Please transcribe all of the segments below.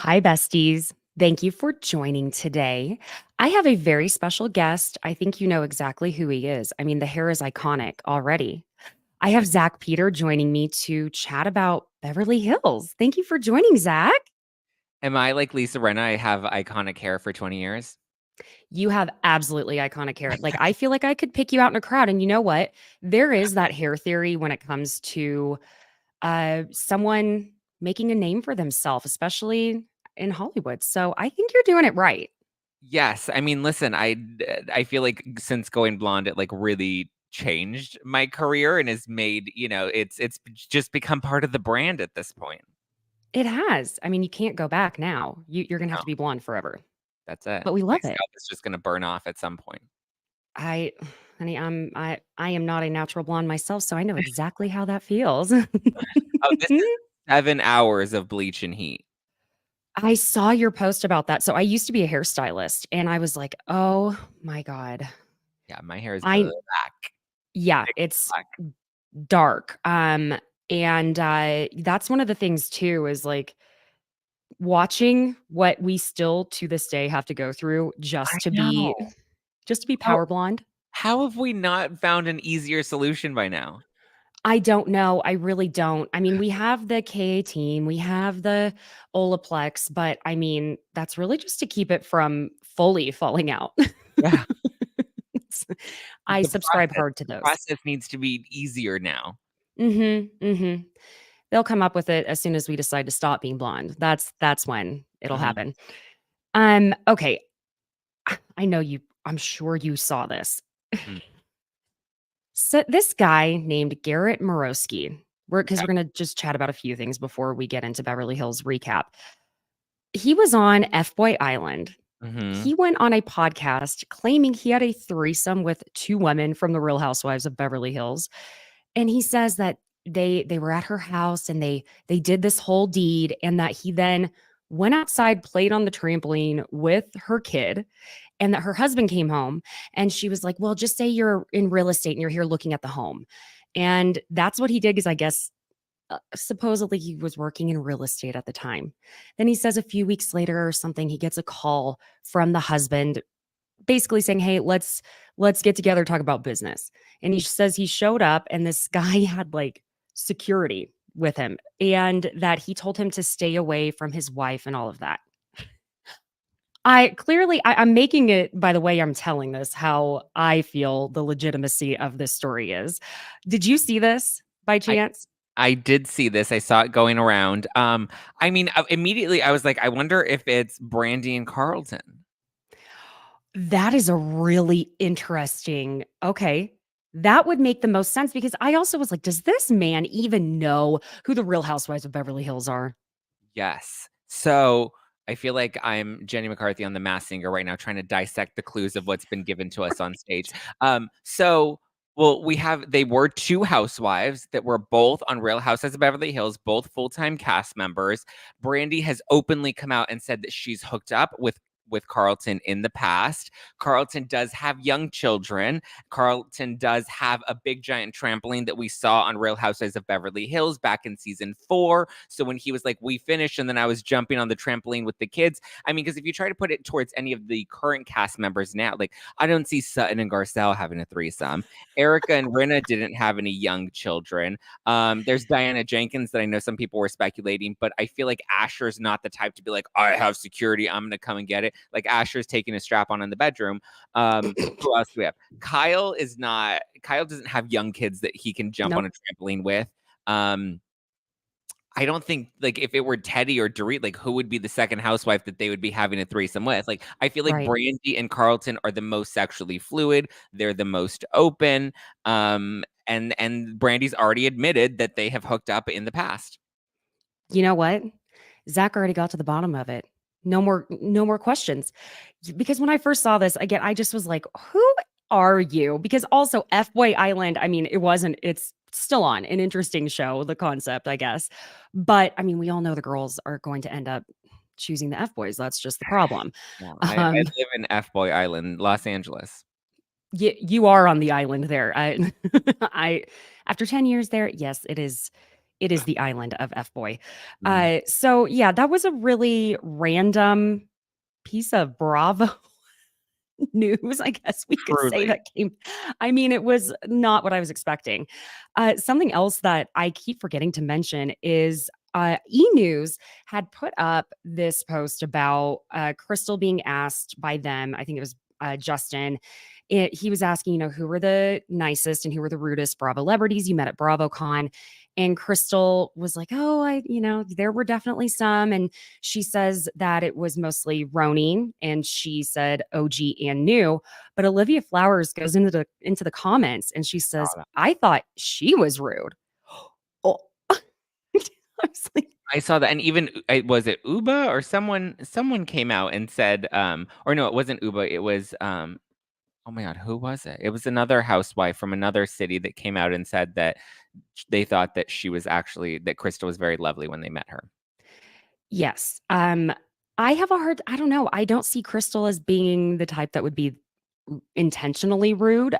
Hi, besties. Thank you for joining today. I have a very special guest. I think you know exactly who he is. I mean, the hair is iconic already. I have Zack Peter joining me to chat about Beverly Hills. Thank you for joining, Zack. Am I like Lisa Rinna? I have iconic hair for 20 years. You have absolutely iconic hair. Like, I feel like I could pick you out in a crowd. And you know what? There is that hair theory when it comes to someone making a name for themselves, especially in Hollywood. So I think you're doing it right. Yes, I mean, listen, I feel like since going blonde, it like really changed my career and has made, it's just become part of the brand at this point. It has. I mean, you can't go back now. You're gonna have No, to be blonde forever, that's it. but we My love it. scalp is just gonna burn off at some point. I honey, I am not a natural blonde myself, so I know exactly how that feels. Oh, this is 7 hours of bleach and heat. I saw your post about that. So I used to be a hairstylist and I was like, "Oh my God." Yeah, my hair is I black, Yeah, thick it's black. dark. And that's one of the things too is like watching what we still to this day have to go through I just know. to be How power blonde. how have we not found an easier solution by now? I don't know. I really don't. I mean, we have the KA team, we have the Olaplex, but I mean, that's really just to keep it from fully falling out. Yeah. It's- I The subscribe process hard to the those. process needs to be easier now. Mhm. They'll come up with it as soon as we decide to stop being blonde. That's when it'll Mhm, happen. Okay. I know you I'm sure you saw this. mm, So this guy named Garrett Morosky, because yeah, we're gonna just chat about a few things before we get into Beverly Hills recap. He was on F Boy Island. mhm. He went on a podcast claiming he had a threesome with two women from the Real Housewives of Beverly Hills. And he says that they were at her house and they did this whole deed and that he then went outside, played on the trampoline with her kid, and that her husband came home and she was like, "Well, just say you're in real estate and you're here looking at the home." And that's what he did because I guess supposedly he was working in real estate at the time. Then he says a few weeks later or something, he gets a call from the husband basically saying, "Hey, let's get together, talk about business." And he says he showed up and this guy had like security with him and that he told him to stay away from his wife and all of that. I'm making it by the way I'm telling this how I feel the legitimacy of this story is. Did you see this by I chance? I did see this, I saw it going around. I mean, immediately I was like, "I wonder if it's Brandy and Carlton." That is a really interesting. Okay. That would make the most sense because I also was like, does this man even know who the Real Housewives of Beverly Hills are? Yes. So, I feel like I'm Jenny McCarthy on The Masked Singer right now trying to dissect the clues of what's been given to us on stage. So well, they were 2 housewives that were both on Real Housewives of Beverly Hills, both full-time cast members. Brandy has openly come out and said that she's hooked up with Carlton in the past. Carlton does have young children. Carlton does have a big giant trampoline that we saw on Real Housewives of Beverly Hills back in season 4. So when he was like, "We finished," and then I was jumping on the trampoline with the kids. I mean, because if you try to put it towards any of the current cast members now, like I don't see Sutton and Garcelle having a threesome. Erica and Rinna didn't have any young children. There's Diana Jenkins that I know some people were speculating, but I feel like Asher's not the type to be like, "I have security, I'm gonna come and get it." Like Asher's taking a strap on in the bedroom. Who else do we have? Kyle doesn't have young kids that he can jump on a Nope. trampoline with. Um, I don't think like if it were Teddy or Dorit, like who would be the second housewife that they would be having a threesome with? Like I feel like Right. Brandy and Carlton are the most sexually fluid. They're the most open. And Brandy's already admitted that they have hooked up in the past. You know what? Zach already got to the bottom of it. No more questions. Because when I first saw this, again, I just was like, who are you? Because also F Boy Island, I mean, it's still on an interesting show, the concept, I guess. But I mean, we all know the girls are going to end up choosing the F boys. That's just the problem. Yeah, I Um, live in F Boy Island, Los Angeles. you are on the island there. I, I, after 10 years there, yes, it is. It is the island of F boy. Mm, So yeah, that was a really random piece of Bravo news, I guess we could say truly. that came. I mean, it was not what I was expecting. Something else that I keep forgetting to mention is E News had put up this post about Crystal being asked by them. I think it was Justin. He was asking, who were the nicest and who were the rudest Bravo celebrities you met at BravoCon. And Crystal was like, oh, there were definitely some. And she says that it was mostly Roni, and she said OG and new. But Olivia Flowers goes into the comments and she Saw says, that. "I thought she was rude." Oh, I was like, I saw that, and even was it Uba or someone came out and said, or no, it wasn't Uba, it was oh my God, who was it? It was another housewife from another city that came out and said that they thought that that Krista was very lovely when they met her. yes. I don't know. I don't see Crystal as being the type that would be intentionally rude.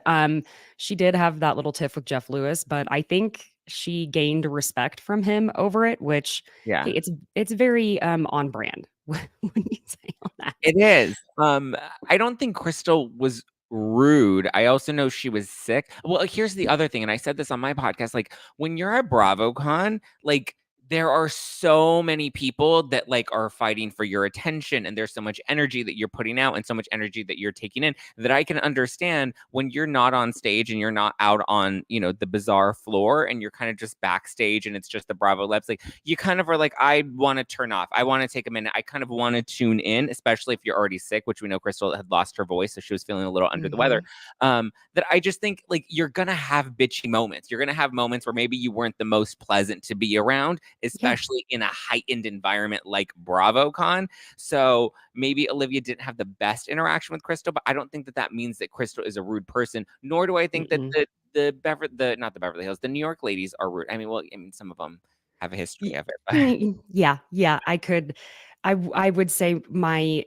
She did have that little tiff with Jeff Lewis, but I think she gained respect from him over it, which Yeah. hey, it's very on brand. What do you say on that? It is. I don't think Crystal was rude. I also know she was sick. Well, here's the other thing, and I said this on my podcast. Like when you're at BravoCon, like there are so many people that like are fighting for your attention, and there's so much energy that you're putting out and so much energy that you're taking in that I can understand when you're not on stage and you're not out on, the bizarre floor and you're kind of just backstage and it's just the Bravo Labs. Like you kind of are like, I want to turn off. I want to take a minute. I kind of want to tune in, especially if you're already sick, which we know Crystal had lost her voice, so she was feeling a little under the weather. Mhm. That I just think like you're gonna have bitchy moments. You're gonna have moments where maybe you weren't the most pleasant to be around, Yeah. especially in a heightened environment like BravoCon. So maybe Olivia didn't have the best interaction with Crystal, but I don't think that that means that Crystal is a rude person. Nor do I think that Mm-mm. the not the Beverly Hills, the New York ladies are rude. I mean, well, I mean, some of them have a history of it. But Yeah, yeah, I would say my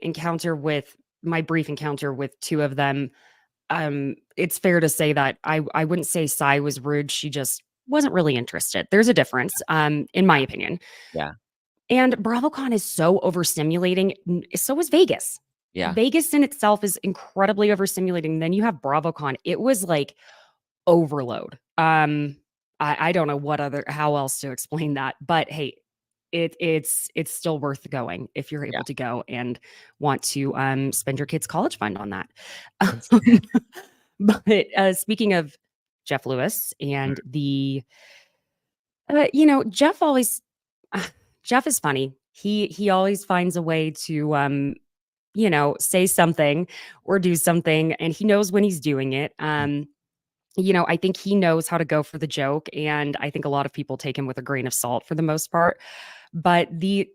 brief encounter with two of them, it's fair to say that I wouldn't say Sai was rude, she just wasn't really interested. There's a difference, in my opinion. yeah, And BravoCon is so overstimulating, so is Vegas. yeah, Vegas in itself is incredibly overstimulating, then you have BravoCon, it was like overload. I don't know how else to explain that, but hey, it's still worth going if you're yeah. able to go and want to spend your kids' college fund on that. It's Um, but speaking of Jeff Lewis mm, and Jeff always Jeff is funny. He always finds a way to say something or do something, and he knows when he's doing it. mm, I think he knows how to go for the joke, and I think a lot of people take him with a grain of salt for the most part. But the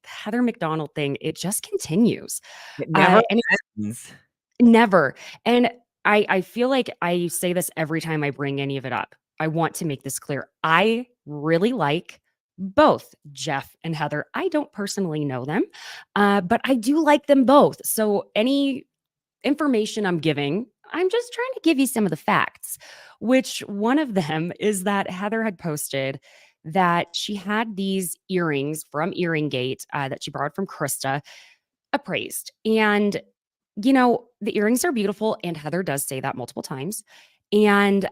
Heather McDonald thing, it just continues. it never And ends. never. And I feel like I say this every time I bring any of it up. I want to make this clear. I really like both Jeff and Heather. I don't personally know them, but I do like them both. So any information I'm giving, I'm just trying to give you some of the facts, which one of them is that Heather had posted that she had these earrings from Earring Gate that she borrowed from Krista appraised. And, the earrings are beautiful. And Heather does say that multiple times. And,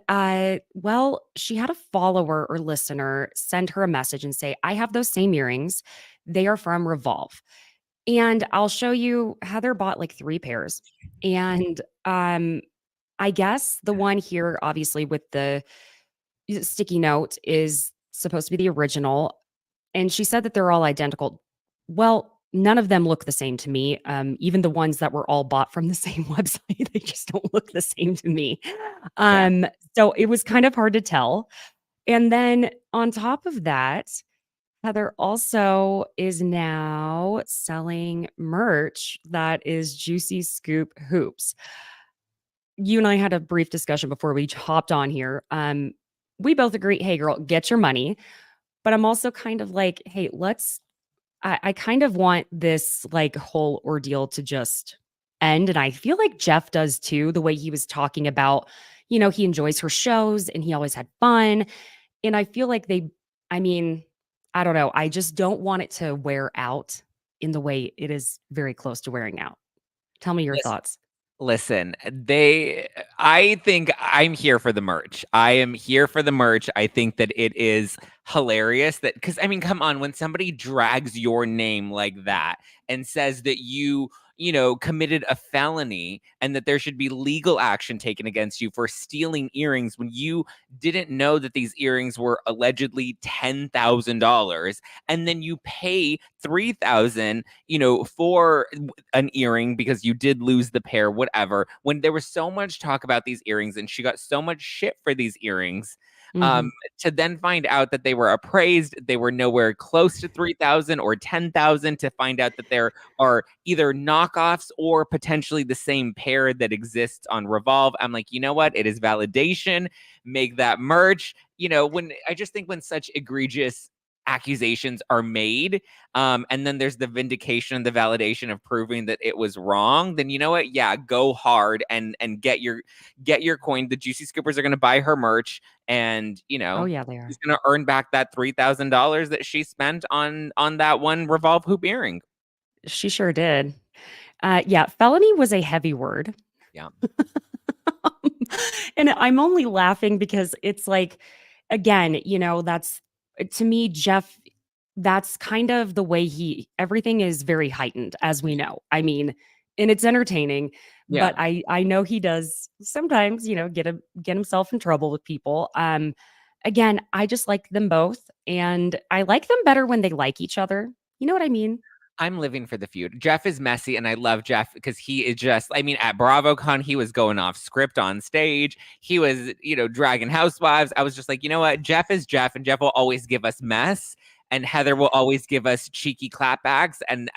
well, she had a follower or listener send her a message and say, I have those same earrings. They are from Revolve. And I'll show you, Heather bought like 3 pairs. And, I guess the one here, obviously, with the sticky note is supposed to be the original, and she said that they're all identical. Well, none of them look the same to me. Even the ones that were all bought from the same website, they just don't look the same to me. Yeah. Um, so it was kind of hard to tell. And then on top of that, Heather also is now selling merch that is Juicy Scoop hoops. You and I had a brief discussion before we hopped on here. We both agree, hey, girl, get your money. But I'm also kind of like, hey, I kind of want this like whole ordeal to just end. And I feel like Jeff does too, the way he was talking about, he enjoys her shows and he always had fun. And I feel like I mean, I don't know. I just don't want it to wear out in the way it is very close to wearing out. Tell me your thoughts. Listen, I think I'm here for the merch. I am here for the merch. I think that it is hilarious that because I mean, come on, when somebody drags your name like that and says that you committed a felony and that there should be legal action taken against you for stealing earrings when you didn't know that these earrings were allegedly $10,000 and then you pay 3,000, for an earring because you did lose the pair, whatever. When there was so much talk about these earrings and she got so much shit for these earrings, um, Mhm. to then find out that they were appraised, they were nowhere close to 3,000 or 10,000, to find out that there are either knockoffs or potentially the same pair that exists on Revolve. I'm like, you know what? It is validation. Make that merch. When I just think when such egregious accusations are made, and then there's the vindication and the validation of proving that it was wrong, then you know what? Yeah, go hard and get your coin. The Juicy Scoopers are going to buy her merch, and Oh, yeah, they she's are. going to earn back that $3,000 that she spent on that one Revolve hoop earring. She sure did. Yeah, felony was a heavy word. Yeah. And I'm only laughing because it's like, again, that's to me, Jeff, that's kind of the way everything is very heightened, as we know. I mean, and it's entertaining, but Yeah. I know he does sometimes, get himself in trouble with people. Again, I just like them both, and I like them better when they like each other. You know what I mean? I'm living for the feud. Jeff is messy, and I love Jeff because he is just, I mean, at BravoCon, he was going off script on stage. He was, dragging housewives. I was just like, you know what? Jeff is Jeff, and Jeff will always give us mess. And Heather will always give us cheeky clapbacks. And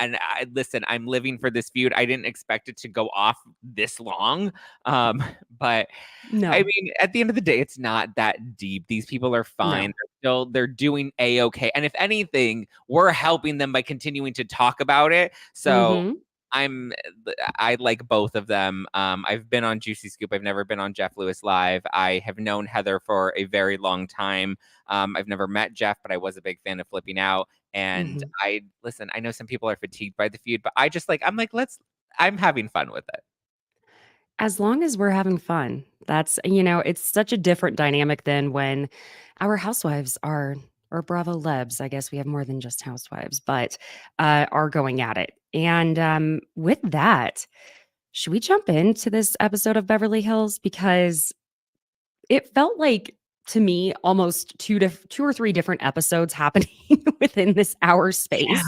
listen, I'm living for this feud. I didn't expect it to go off this long. But I No, mean, at the end of the day, it's not that deep. These people are fine. no. They're doing a-okay. And if anything, we're helping them by continuing to talk about it. So Mm-hmm. I'm I like both of them. I've been on Juicy Scoop. I've never been on Jeff Lewis Live. I have known Heather for a very long time. I've never met Jeff, but I was a big fan of Flipping Out. And Mm-hmm. I listen, I know some people are fatigued by the feud, but I'm having fun with it. As long as we're having fun, it's such a different dynamic than when our housewives are, or Bravo Lebs, I guess we have more than just housewives, but are going at it. And with that, should we jump into this episode of Beverly Hills? Because it felt like, to me, almost two or three different episodes happening within this hour Yeah. space.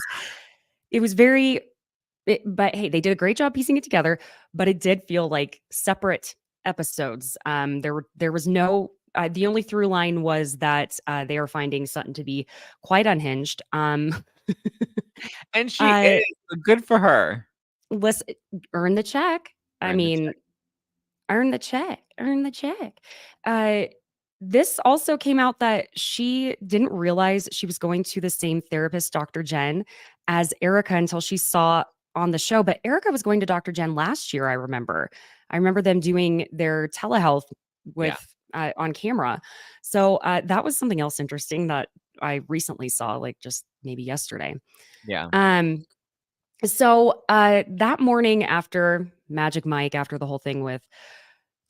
It was very but hey, they did a great job piecing it together, but it did feel like separate episodes. There was no the only through line was that they are finding Sutton to be quite unhinged. And she Uh, is good for her. listen, earn the check. I Earn the mean, check. earn the check, earn the check. Uh, this also came out that she didn't realize she was going to the same therapist, Dr. Jen, as Erica until she saw on the show. But Erica was going to Dr. Jen last year, I remember. I remember them doing their telehealth Yeah. with on camera. So that was something else interesting that I recently saw, like just maybe yesterday. Yeah. Um, so that morning after Magic Mike, after the whole thing with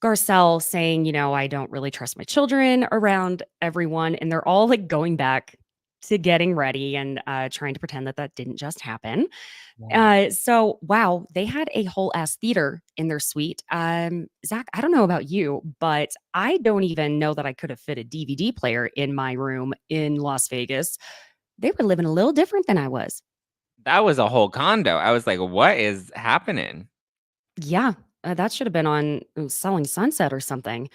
Garcelle saying, I don't really trust my children around everyone. And they're all like going back to getting ready and trying to pretend that that didn't just happen. Yeah. So, wow, they had a whole ass theater in their suite. Zach, I don't know about you, but I don't even know that I could have fit a DVD player in my room in Las Vegas. They were living a little different than I was. That was a whole condo. I was like, what is happening? Yeah, that should have been on Selling Sunset or something.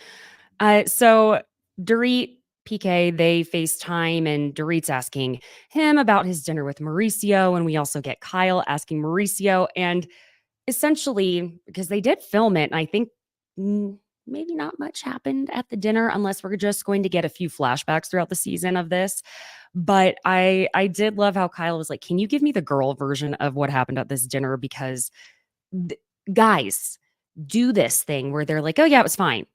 So Dorit, PK, they FaceTime and Dorit's asking him about his dinner with Mauricio. And we also get Kyle asking Mauricio. And essentially, because they did film it, and I think maybe not much happened at the dinner unless we're just going to get a few flashbacks throughout the season of this. But I did love how Kyle was like, can you give me the girl version of what happened at this dinner? Because th- guys do this thing where they're like, oh, yeah, it was fine.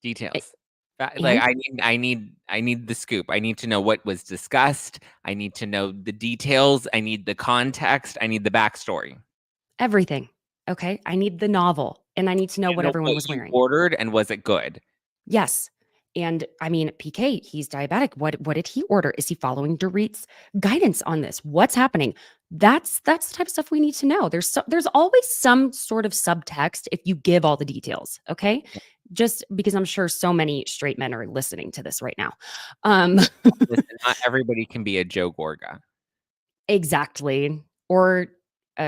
Details. Like, And I need the scoop. I need to know what was discussed. I need to know the details. I need the context. I need the backstory. everything. Okay. I need the novel and I need to know You what know everyone what was you wearing. ordered and was it good? Yes. And I mean, PK, he's diabetic. What did he order? Is he following Dorit's guidance on this? What's happening? That's the type of stuff we need to know. There's always some sort of subtext if you give all the details, okay? Just because I'm sure so many straight men are listening to this right now. Um Listen, not everybody can be a Joe Gorga. exactly. Or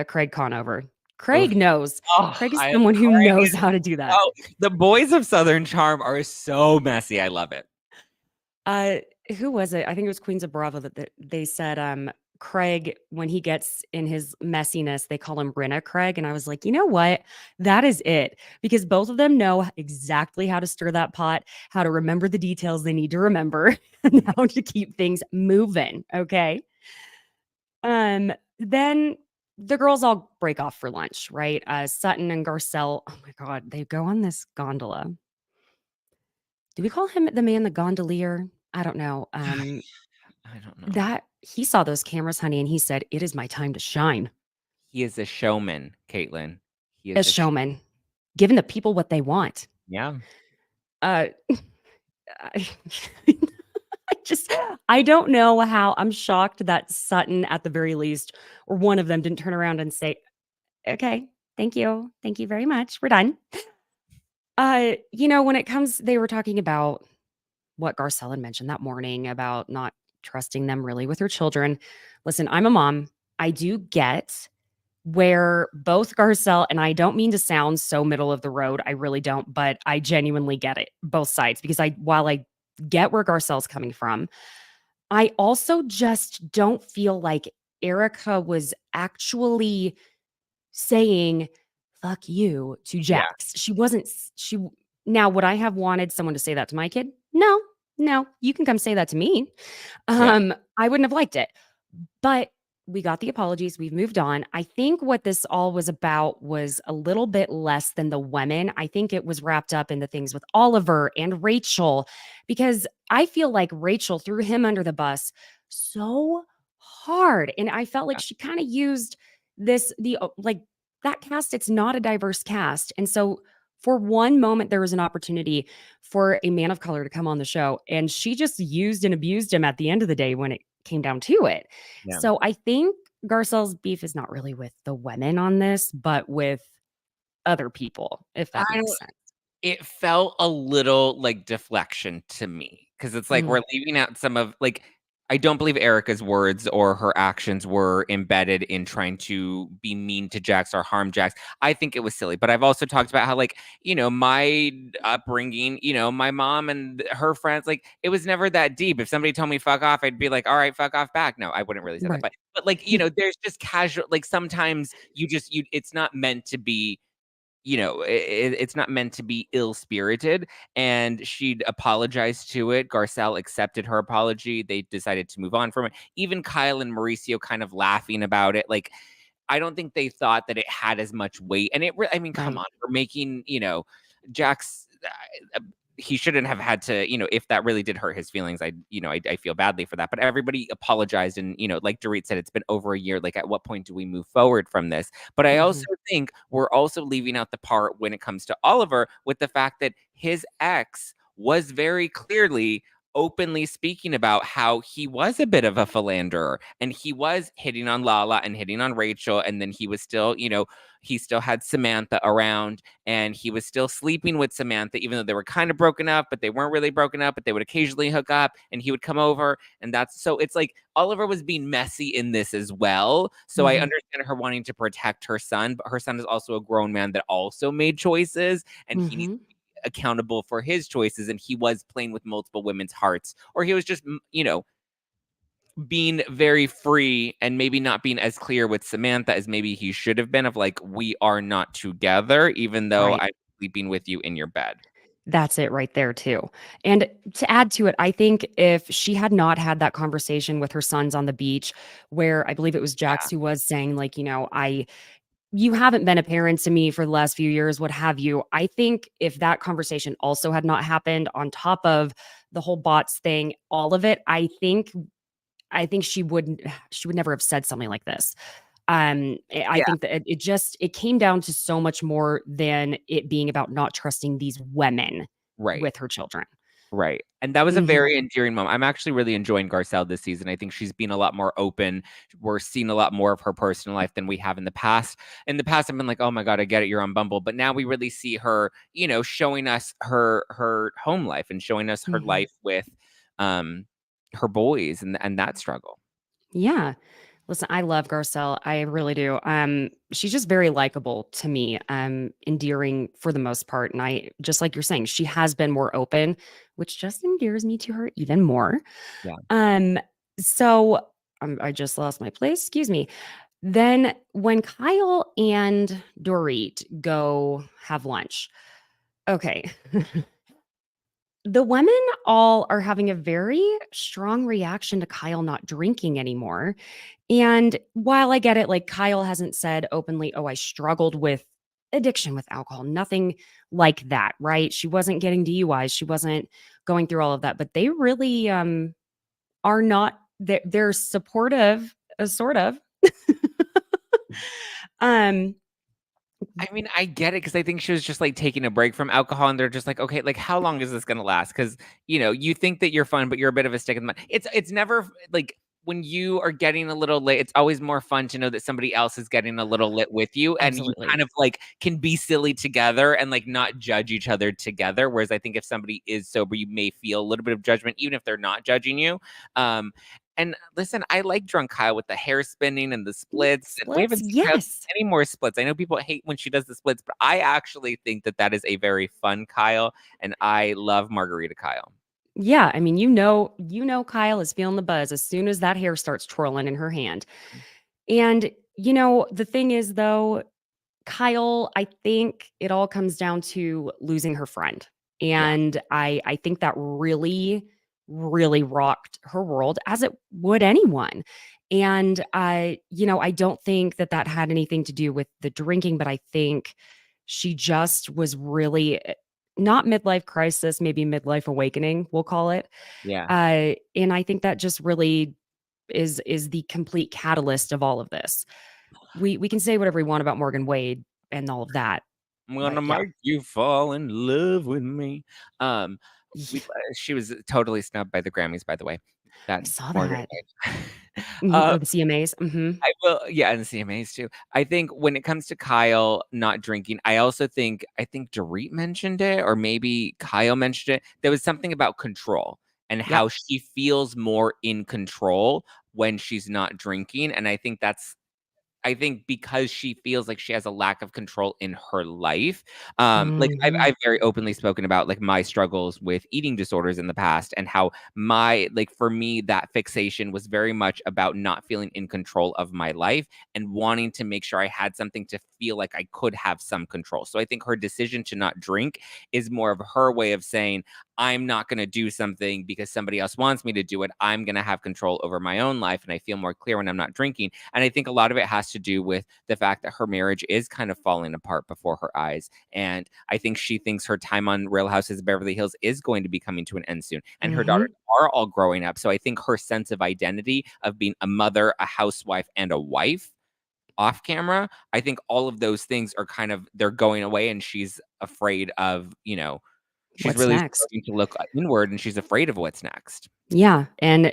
Craig Conover. Oof. Craig knows. Oh, Craig is I someone who Craig knows is how to do that. oh, the boys of Southern Charm are so messy. I love it. Uh, who was it? I think it was Queens of Bravo that they said, Craig, when he gets in his messiness, they call him Brenna Craig. And I was like, you know what? That is it. Because both of them know exactly how to stir that pot, how to remember the details they need to remember, and how to keep things moving. Okay. Then the girls all break off for lunch, right? Sutton and Garcelle, oh my God, they go on this gondola. Do we call him the man, the gondolier? I don't know. I don't know. That he saw those cameras, honey, and he said, "It is my time to shine." He is a showman, Caitlin. He A is a showman, giving the people what they want. yeah. Uh, I I just I don't know how I'm shocked that Sutton, at the very least, or one of them didn't turn around and say, "Okay, thank you. Thank you very much. We're done." When it comes they were talking about what Garcelle had mentioned that morning about not trusting them really with her children. Listen, I'm a mom. I do get where both Garcelle and I don't mean to sound so middle of the road, I really don't, but I genuinely get it, both sides, because while I get where Garcelle's coming from, I also just don't feel like Erica was actually saying "fuck you" to Yeah. Jax. She wasn't she Now, would I have wanted someone to say that to my kid? No. No, you can come say that to me. Yeah. I wouldn't have liked it. But we got the apologies. We've moved on. I think what this all was about was a little bit less than the women. I think it was wrapped up in the things with Oliver and Rachel, because I feel like Rachel threw him under the bus so hard. And I felt like she kind of used like that cast, it's not a diverse cast. And so for one moment, there was an opportunity for a man of color to come on the show. And she just used and abused him at the end of the day when it came down to it. Yeah. So I think Garcelle's beef is not really with the women on this, but with other people, if I that makes don't sense. it felt a little like deflection to me because it's like Mm, we're leaving out some of like I don't believe Erica's words or her actions were embedded in trying to be mean to Jax or harm Jax. I think it was silly, but I've also talked about how like, my upbringing, my mom and her friends, like it was never that deep. If somebody told me fuck off, I'd be like, "All right, fuck off back." No, I wouldn't really say that. right. But like, there's just casual like sometimes you it's not meant to be it's not meant to be ill-spirited, and she'd apologized to it. Garcelle accepted her apology. They decided to move on from it. Even Kyle and Mauricio kind of laughing about it. Like, I don't think they thought that it had as much weight. And I mean, come Right. on, we're making, Jack's he shouldn't have had to, if that really did hurt his feelings, I feel badly for that. But everybody apologized. And, like Dorit said, it's been over a year. Like, at what point do we move forward from this? But I also Mhm. think we're also leaving out the part when it comes to Oliver with the fact that his ex was very clearly openly speaking about how he was a bit of a philanderer and he was hitting on Lala and hitting on Rachel. And then he was still, he still had Samantha around and he was still sleeping with Samantha, even though they were kind of broken up, but they weren't really broken up, but they would occasionally hook up and he would come over. And that's so it's like Oliver was being messy in this as well. So I Mhm. understand her wanting to protect her son, but her son is also a grown man that also made choices and he needs Mhm. to be accountable for his choices. And he was playing with multiple women's hearts, or he was just, being very free and maybe not being as clear with Samantha as maybe he should have been of like, we are not together, even though Right. I'm sleeping with you in your bed. That's it right there too. And to add to it, I think if she had not had that conversation with her sons on the beach, where I believe it was Jax Yeah. who was saying, like, you haven't been a parent to me for the last few years, what have you. I think if that conversation also had not happened on top of the whole bots thing, all of it, I think she would never have said something like this. I Yeah. think that it just it came down to so much more than it being about not trusting these women Right. with her children. Right. And that was a Mhm. very endearing moment. I'm actually really enjoying Garcelle this season. I think she's been a lot more open. We're seeing a lot more of her personal life than we have in the past. In the past, I've been like, oh my God, I get it, you're on Bumble. But now we really see her, showing us her home life and showing us her Mhm. life with um her boys and that struggle. Yeah. Listen, I love Garcelle. I really do. She's just very likable to me, endearing for the most part. And I just like you're saying, she has been more open, which just endears me to her even more. Yeah. Um, so I just lost my place. Excuse me. Then when Kyle and Dorit go have lunch, okay. The women all are having a very strong reaction to Kyle not drinking anymore. And while I get it, like Kyle hasn't said openly, oh, I struggled with addiction with alcohol, nothing like that, right? She wasn't getting DUIs, she wasn't going through all of that, but they really are not, they're supportive, sort of. um, I mean, I get it because I think she was just like taking a break from alcohol, and they're just like, okay, like how long is this gonna last? Because you think that you're fun, but you're a bit of a stick in the mud. It's never like when you are getting a little lit, it's always more fun to know that somebody else is getting a little lit with you, and you Absolutely. kind of like can be silly together and like not judge each other together. Whereas I think if somebody is sober, you may feel a little bit of judgment, even if they're not judging you. Um, and listen, I like drunk Kyle with the hair spinning and the splits, and we Splits, haven't seen Kyle yes. any more splits. I know people hate when she does the splits, but I actually think that that is a very fun Kyle, and I love Margarita Kyle. Yeah, I mean, Kyle is feeling the buzz as soon as that hair starts twirling in her hand. And, the thing is, though, Kyle, I think it all comes down to losing her friend. Yeah, And I think that really, really rocked her world, as it would anyone. And I don't think that that had anything to do with the drinking, but I think she just was really not midlife crisis, maybe midlife awakening, we'll call it. yeah. And I think that just really is the complete catalyst of all of this. We can say whatever we want about Morgan Wade and all of that, I'm but gonna yeah, make you fall in love with me. Um, she was totally snubbed by the Grammys, by the way. That I saw Morgan that. Wade. Mhm, um, or the CMAs, mhm. I will, yeah, and the CMAs too. I think when it comes to Kyle not drinking, I think Dorit mentioned it, or maybe Kyle mentioned it. There was something about control and how Yep. she feels more in control when she's not drinking, and I think because she feels like she has a lack of control in her life, like I've Mhm. very openly spoken about like my struggles with eating disorders in the past and how my like for me that fixation was very much about not feeling in control of my life and wanting to make sure I had something to feel like I could have some control. So I think her decision to not drink is more of her way of saying I'm not going to do something because somebody else wants me to do it. I'm going to have control over my own life and I feel more clear when I'm not drinking. And I think a lot of it has to do with the fact that her marriage is kind of falling apart before her eyes. And I think she thinks her time on Real Houses of Beverly Hills is going to be coming to an end soon. And her daughters Mhm. are all growing up. So I think her sense of identity of being a mother, a housewife, and a wife off camera, I think all of those things are kind of they're going away and she's afraid of, she's What's really next? starting to look inward and she's afraid of what's next. Yeah, and,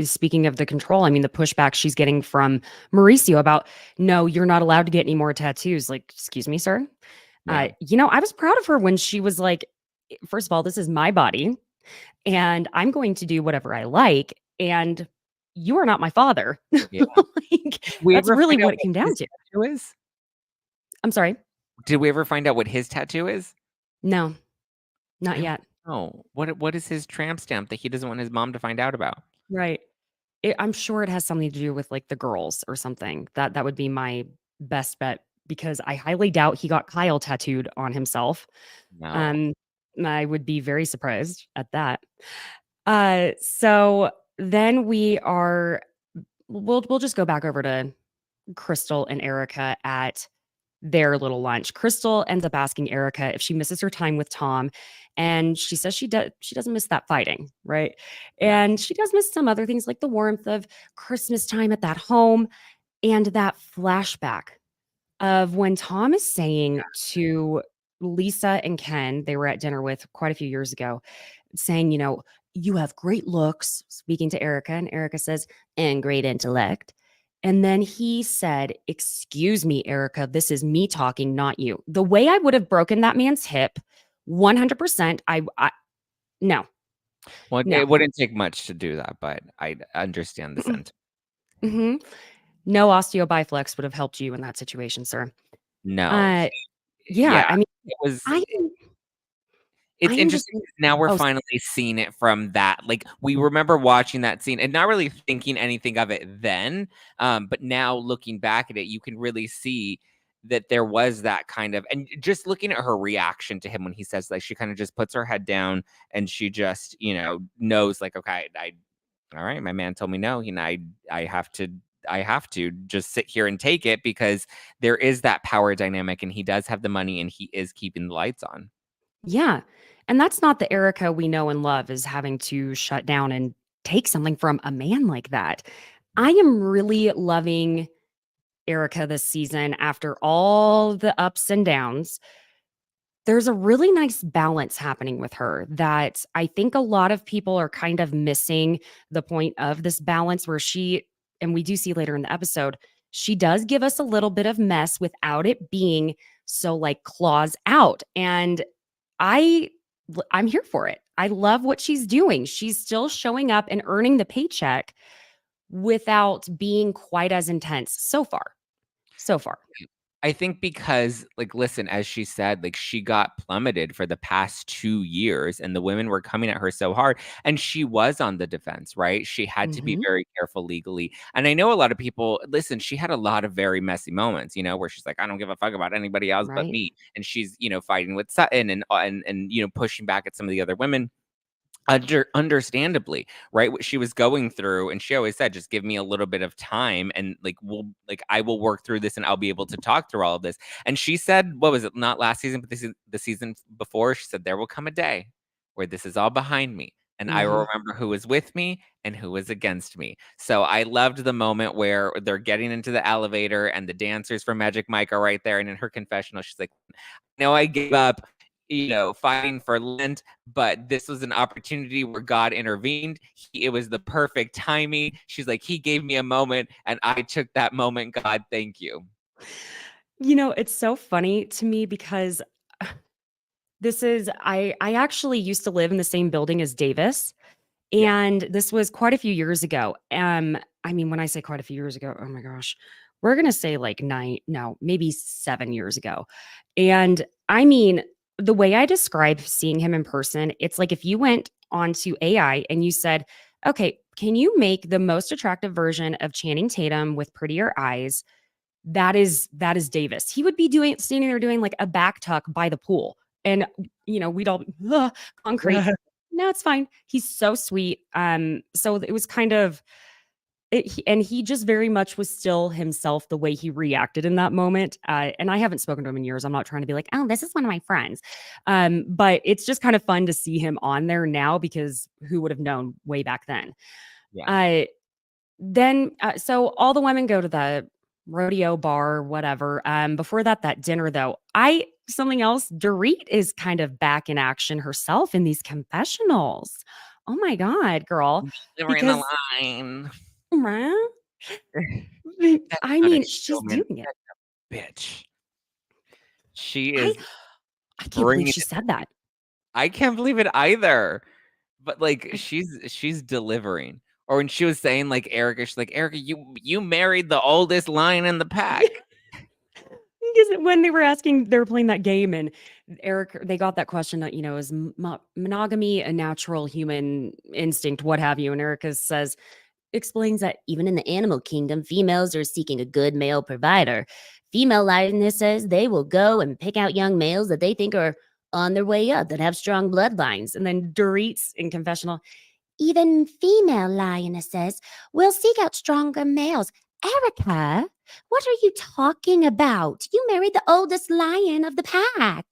speaking of the control, I mean, the pushback she's getting from Mauricio about, "No, you're not allowed to get any more tattoos." Like, "Excuse me, sir?" Yeah. I was proud of her when she was like, "First of all, this is my body, and I'm going to do whatever I like, and you are not my father." Yeah. Like, Did we that's ever really find out what it what came down his to. tattoo is? I'm sorry? Did we ever find out what his tattoo is? No, not I want yet. to know. What is his tramp stamp that he doesn't want his mom to find out about? Right. I'm sure it has something to do with, like, the girls or something. That would be my best bet because I highly doubt he got Kyle tattooed on himself. No. Um, I would be very surprised at that. So then we'll just go back over to Crystal and Erica at their little lunch. Crystal ends up asking Erica if she misses her time with Tom, and she says she doesn't miss that fighting, right? Yeah. And she does miss some other things like the warmth of Christmas time at that home and that flashback of when Tom is saying to Lisa and Ken, they were at dinner with quite a few years ago, saying, you have great looks, speaking to Erica. And Erica says, and great intellect. And then he said, excuse me, Erica, this is me talking, not you. The way I would have broken that man's hip, 100%, no, Well, no. it wouldn't take much to do that, but I understand the sentiment. hmm No osteobiflex would have helped you in that situation, sir. No. Uh, yeah, Yeah. I mean, It was I I It's am just interesting 'cause now we're oh, finally seeing it from that like, we remember watching that scene and not really thinking anything of it then, but now looking back at it, you can really see that there was that kind of and just looking at her reaction to him when he says, like, she kinda just puts her head down and she just, knows, like, "Okay, I alright, my man told me no, I have to I have to just sit here and take it because there is that power dynamic, and he does have the money, and he is keeping the lights on." yeah. And that's not the Erica we know and love is having to shut down and take something from a man like that. I am really loving Erica this season after all the ups and downs. There's a really nice balance happening with her that I think a lot of people are kind of missing the point of this balance where and we do see later in the episode, she does give us a little bit of mess without it being so like claws out. And I I'm here for it. I love what she's doing. She's still showing up and earning the paycheck without being quite as intense so far. So far. I think because, like, listen, as she said, like, she got plummeted for the past 2 years, and the women were coming at her so hard, and she was on the defense, right? She had to be Mhm. very careful legally, and I know a lot of people listen, she had a lot of very messy moments, where she's like, "I don't give a fuck about anybody else but Right. me," and she's, fighting with Sutton and, pushing back at some of the other women. Understandably, right? What she was going through, and she always said, "Just give me a little bit of time, and I will work through this, and I'll be able to talk through all of this." And she said, what was it? Not last season, but the season before. She said, "There will come a day where this is all behind me, and I will Mhm. remember who was with me and who was against me." So I loved the moment where they're getting into the elevator, and the dancers from Magic Mike are right there, and in her confessional, she's like, "No, I gave up." Fighting for Lent, but this was an opportunity where God intervened. It was the perfect timing. She's like, He gave me a moment, and I took that moment. God, thank you. It's so funny to me because I actually used to live in the same building as Davis, Yeah. and this was quite a few years ago. I mean, when I say quite a few years ago, oh my gosh, we're gonna say like 9, no, maybe 7 years ago. And I mean, the way I describe seeing him in person, it's like if you went onto AI and you said, "Okay, can you make the most attractive version of Channing Tatum with prettier eyes?" That is Davis. He would be standing there doing like a back tuck by the pool. And we'd all be, "Ugh, concrete." No, it's fine. He's so sweet. So it was kind of and he just very much was still himself the way he reacted in that moment. And I haven't spoken to him in years. I'm not trying to be like, oh, this is one of my friends. But it's just kind of fun to see him on there now because who would have known way back then? Yeah. Uh, so all the women go to the rodeo bar, whatever. Before that dinner though, something else, Dorit is kind of back in action herself in these confessionals. Oh my God, girl. Delivering the Because line. That's I not a mean, show, she's man. doing it. That's a bitch. She I is I can't believe bringing she it. said that. I can't believe it either. But, like, she's delivering. Or when she was saying, like, Erica, she's like, "Erica, you married the oldest lion in the pack." Because when they were playing that game, and they got that question that, is monogamy a natural human instinct, what have you? And Erica explains that even in the animal kingdom, females are seeking a good male provider. Female lioness says they will go and pick out young males that they think are on their way up, that have strong bloodlines. And then Dorit's in confessional, even female lionesses will seek out stronger males. Erica, What are you talking about? You married the oldest lion of the pack.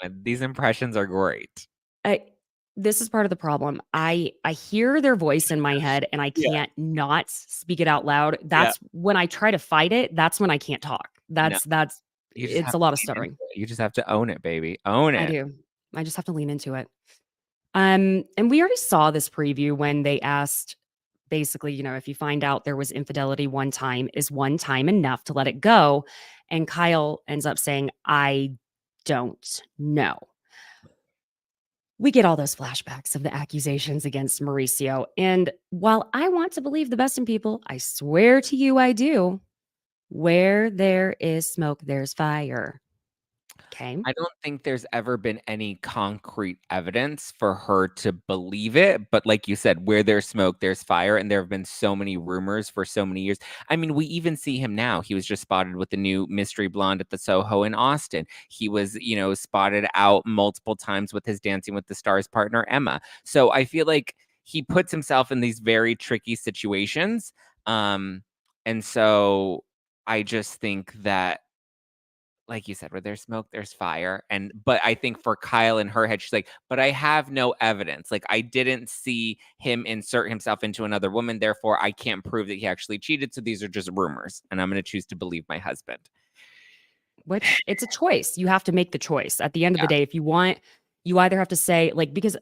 And these impressions are great. I, this is part of the problem. I hear their voice in my head and I Yeah. can't not speak it out loud. Yeah. That's when I try to fight it. That's when I can't talk. No, That's you just it's have a to lot of lean into stuttering. it. You just have to own it, baby. Own I it. do. I just have to lean into it. And we already saw this preview when they asked basically, if you find out there was infidelity one time, is one time enough to let it go? And Kyle ends up saying, I don't know. We get all those flashbacks of the accusations against Mauricio. And while I want to believe the best in people, I swear to you I do. Where there is smoke, there's fire. Okay. I don't think there's ever been any concrete evidence for her to believe it, but like you said, where there's smoke, there's fire, and there have been so many rumors for so many years. I mean, we even see him now. He was just spotted with the new mystery blonde at the Soho in Austin. He was, spotted out multiple times with his Dancing with the Stars partner, Emma. So I feel like he puts himself in these very tricky situations. And so I just think that like you said, where there's smoke, there's fire. But I think for Kyle in her head, she's like, but I have no evidence. Like I didn't see him insert himself into another woman. Therefore, I can't prove that he actually cheated. So these are just rumors. And I'm going to choose to believe my husband. Which it's a choice. You have to make the choice. At the end of Yeah. the day, if you want, you either have to say, like, because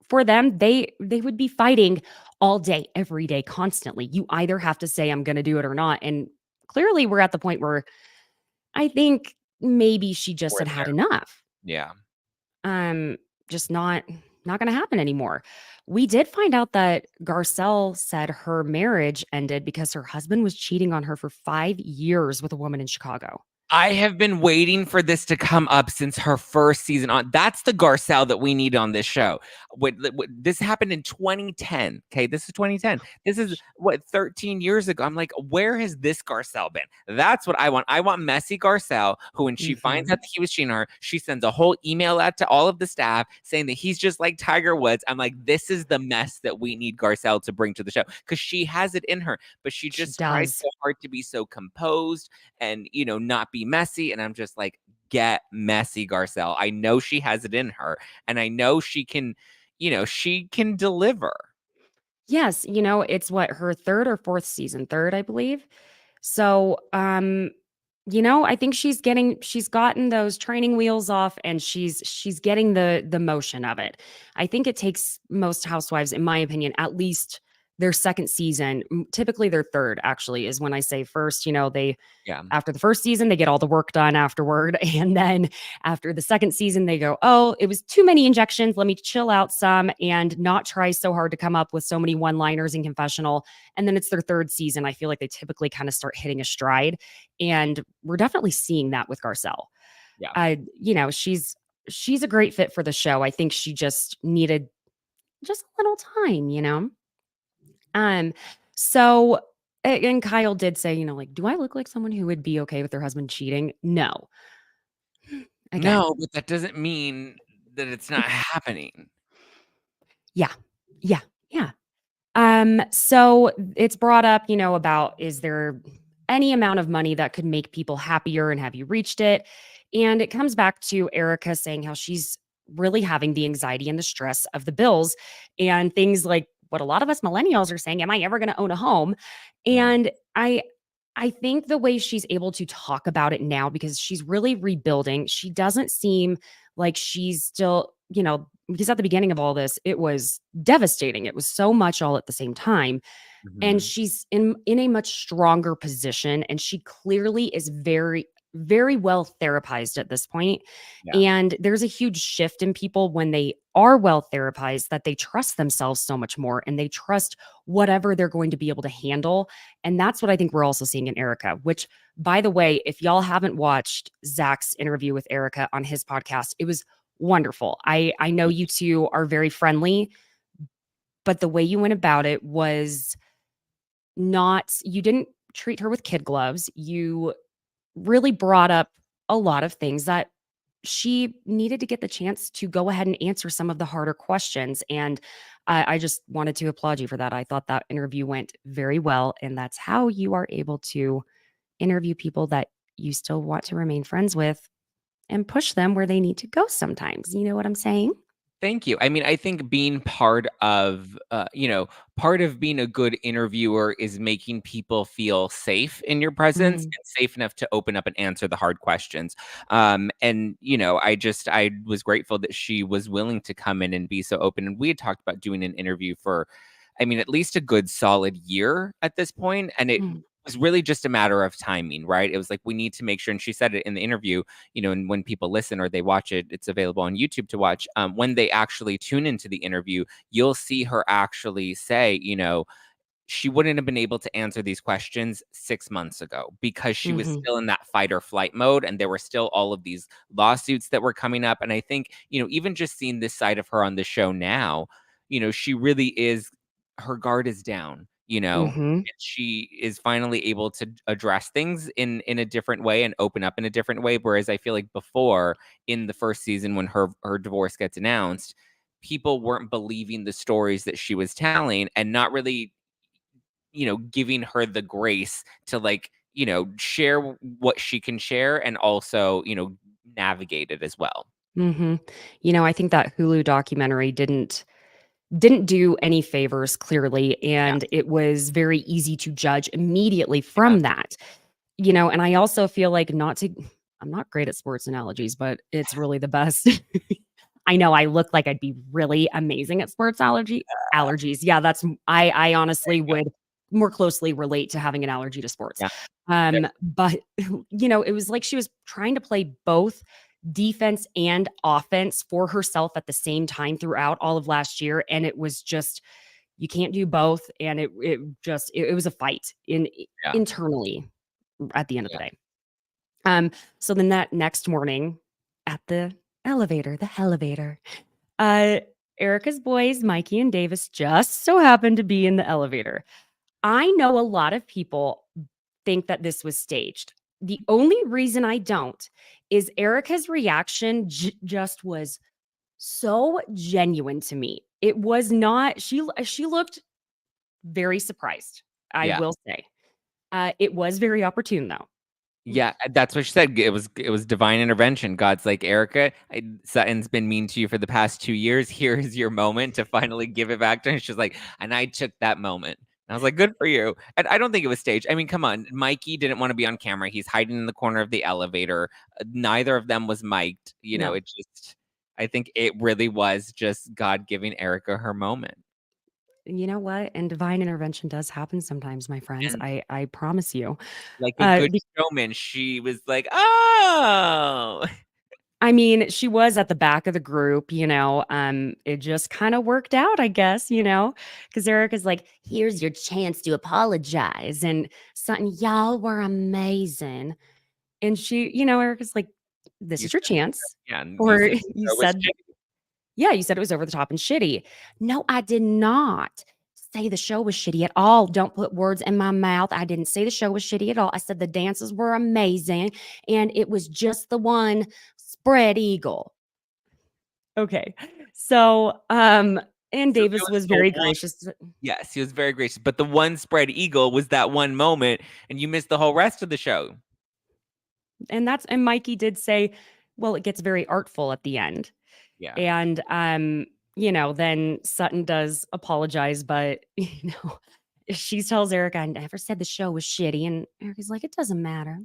for them, they would be fighting all day, every day, constantly. You either have to say, I'm gonna do it or not. And clearly we're at the point where I think maybe she just We're had had there. enough. Yeah. Um, just not gonna happen anymore. We did find out that Garcelle said her marriage ended because her husband was cheating on her for 5 years with a woman in Chicago. I have been waiting for this to come up since her first season on. That's the Garcelle that we need on this show. This happened in 2010. Okay, this is 2010. This is 13 years ago. I'm like, where has this Garcelle been? That's what I want. I want messy Garcelle, who when she finds Mhm. out that he was cheating on her, she sends a whole email out to all of the staff saying that he's just like Tiger Woods. I'm like, this is the mess that we need Garcelle to bring to the show because she has it in her, but she She just tries does. so hard to be so composed and not be messy. And I'm just like, get messy, Garcelle. I know she has it in her, and I know she can deliver. Yes, it's what, her 3rd or 4th season? 3rd, I believe. So, I think she's gotten those training wheels off and she's getting the motion of it. I think it takes most housewives, in my opinion, at least their 2nd season, typically their 3rd actually is when I say first, they Yeah. after the first season, they get all the work done afterward. And then after the 2nd season, they go, oh, it was too many injections. Let me chill out some and not try so hard to come up with so many one liners in confessional. And then it's their 3rd season. I feel like they typically kind of start hitting a stride. And we're definitely seeing that with Garcelle. Yeah. She's a great fit for the show. I think she just needed just a little time. Um, so and Kyle did say, like, do I look like someone who would be okay with their husband cheating? No. Again, No, but that doesn't mean that it's not happening. yeah. Yeah. Yeah. So it's brought up, about is there any amount of money that could make people happier and have you reached it? And it comes back to Erica saying how she's really having the anxiety and the stress of the bills and things like what a lot of us millennials are saying, am I ever going to own a home? Yeah. And I think the way she's able to talk about it now because she's really rebuilding, she doesn't seem like she's still, because at the beginning of all this, it was devastating. It was so much all at the same time. And Mhm. she's in a much stronger position. And she clearly is very, very well therapized at this point. Yeah. And there's a huge shift in people when they are well therapized that they trust themselves so much more and they trust whatever they're going to be able to handle. And that's what I think we're also seeing in Erica, which, by the way, if y'all haven't watched Zach's interview with Erica on his podcast, it was wonderful. I know you two are very friendly, but the way you went about it was not, you didn't treat her with kid gloves. You really brought up a lot of things that she needed to get the chance to go ahead and answer some of the harder questions. And I just wanted to applaud you for that. I thought that interview went very well. And that's how you are able to interview people that you still want to remain friends with and push them where they need to go sometimes. You know what I'm saying? Thank you. I mean, I think being part of being a good interviewer is making people feel safe in your presence Mhm. and safe enough to open up and answer the hard questions. And I was grateful that she was willing to come in and be so open. And we had talked about doing an interview for, I mean, at least a good solid year at this point, and it Mm. was really just a matter of timing, right? It was like we need to make sure, and she said it in the interview, and when people listen or they watch it, it's available on YouTube to watch. When they actually tune into the interview, you'll see her actually say, she wouldn't have been able to answer these questions 6 months ago because she was Mhm. still in that fight or flight mode. And there were still all of these lawsuits that were coming up. And I think, even just seeing this side of her on the show now, she really is, her guard is down, Mhm. and she is finally able to address things in a different way and open up in a different way. Whereas I feel like before, in the first season, when her divorce gets announced, people weren't believing the stories that she was telling and not really, giving her the grace to, like, share what she can share and also, navigate it as well. Mhm. I think that Hulu documentary didn't do any favors clearly, Yeah. and it was very easy to judge immediately Yeah. from that. And I also feel like not to I'm not great at sports analogies, but it's really the best. I know I look like I'd be really amazing at sports allergies. Yeah, I honestly would more closely relate to having an allergy to sports. Yeah. There But it was like she was trying to play both defense and offense for herself at the same time throughout all of last year, and it was just you can't do both, and it was a fight yeah. internally at the end of the Yeah. day. So then that next morning at the Hellevator, uh, Erica's boys, Mikey and Davis, just so happened to be in the elevator. I know a lot of people think that this was staged. The only reason I don't is Erica's reaction just was so genuine to me. It was not she looked very surprised, I Yeah. will say. It was very opportune though. Yeah, that's what she said. It was divine intervention. God's like, Erica, Sutton's been mean to you for the past 2 years. Here is your moment to finally give it back to her. And she's like, and I took that moment. And I was like, good for you. And I don't think it was staged. I mean, come on. Mikey didn't want to be on camera. He's hiding in the corner of the elevator. Neither of them was mic'd. No. I think it really was just God giving Erica her moment. You know what? And divine intervention does happen sometimes, my friends. And I promise you. like a good Be showman, she was like, oh. I mean, she was at the back of the group, it just kinda worked out, I guess, because Erica's like, "Here's your chance to apologize," and Sutton, "Y'all were amazing." And Erica's like, "This You is your said, chance." yeah, and you Or said you it was said Yeah, you said it was over the top and shitty. No, I did not say the show was shitty at all. Don't put words in my mouth. I didn't say the show was shitty at all. I said the dances were amazing and it was just the one spread eagle. Okay. So, and so it Davis was was the very one. gracious. Yes, he was very gracious, but the one spread eagle was that one moment, and you missed the whole rest of the show. And Mikey did say, well, it gets very artful at the end. Yeah, And then Sutton does apologize, but she tells Erica, I never said the show was shitty. And Erica's like, it doesn't matter.